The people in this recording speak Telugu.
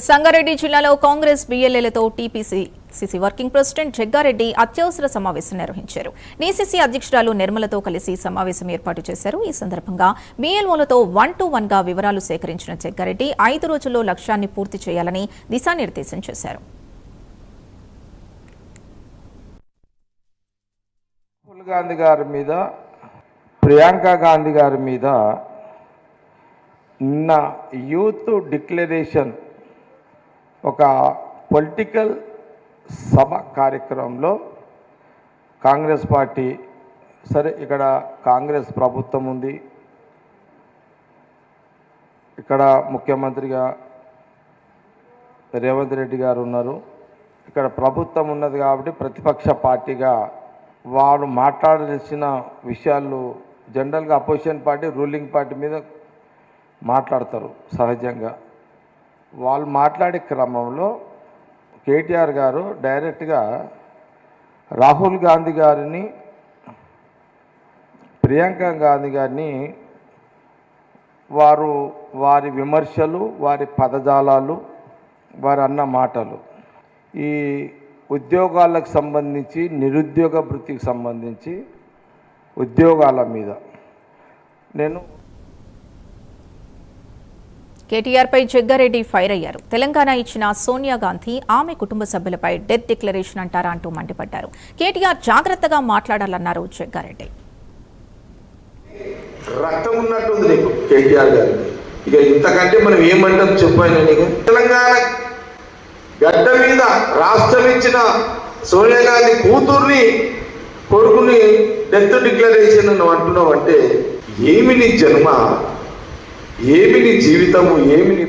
సంగారెడ్డి జిల్లాలో కాంగ్రెస్ బీఎల్ఏలతో టీపీసీసీ వర్కింగ్ ప్రెసిడెంట్ జగ్గారెడ్డి అత్యవసర సమావేశం నిర్వహించారు. డీసీసీ అధ్యక్షురాలు నిర్మలతో కలిసి సమావేశం ఏర్పాటు చేశారు. ఈ సందర్భంగా బీఎల్ఓలతో 1-to-1 గా వివరాలు సేకరించిన జగ్గారెడ్డి 5 రోజుల్లో లక్ష్యాన్ని పూర్తి చేయాలని దిశానిర్దేశం చేశారు. రాహుల్ గాంధీ గారి మీద, ప్రియాంక గాంధీ గారి మీద నిన్న యూత్ డిక్లరేషన్ ఒక పొలిటికల్ సభ కార్యక్రమంలో కాంగ్రెస్ పార్టీ, సరే ఇక్కడ కాంగ్రెస్ ప్రభుత్వం ఉంది, ఇక్కడ ముఖ్యమంత్రిగా రేవంత్ రెడ్డి గారు ఉన్నారు, ఇక్కడ ప్రభుత్వం ఉన్నది కాబట్టి ప్రతిపక్ష పార్టీగా వారు మాట్లాడాల్సిన విషయాలు జనరల్గా అపోజిషన్ పార్టీ రూలింగ్ పార్టీ మీద మాట్లాడతారు సహజంగా. వాళ్ళు మాట్లాడే క్రమంలో కేటీఆర్ గారు డైరెక్ట్గా రాహుల్ గాంధీ గారిని, ప్రియాంక గాంధీ గారిని వారి విమర్శలు, వారి పదజాలాలు, వారు అన్న మాటలు ఈ ఉద్యోగాలకు సంబంధించి, నిరుద్యోగ భృతికి సంబంధించి ఉద్యోగాల మీద నేను కేటీఆర్ పై జగ్గారెడ్డి ఫైర్ అయ్యారు. తెలంగాణ ఇచ్చిన సోనియా గాంధీ ఆమె కుటుంబ సభ్యులపై డెత్ డిక్లరేషన్ అంటారా అంటూ మండిపడ్డారు. కేటీఆర్ జాగ్రత్తగా మాట్లాడాలన్నారు జగ్గారెడ్డి. రక్తం ఉన్నట్టుంది నీకు కేటీఆర్ గారు, ఇక ఇంతకంటే మనం ఏమంటాం చెప్పాను. నీకు తెలంగాణ గడ్డ మీద రాష్ట్రం ఇచ్చిన సోనియా గాంధీ కూతుర్ని, కొడుకుని డెత్ డిక్లరేషన్ నువ్వు అంటున్నావు అంటే ఏమి నీ జన్మ, ఏమి నీ జీవితము, ఏమి నీ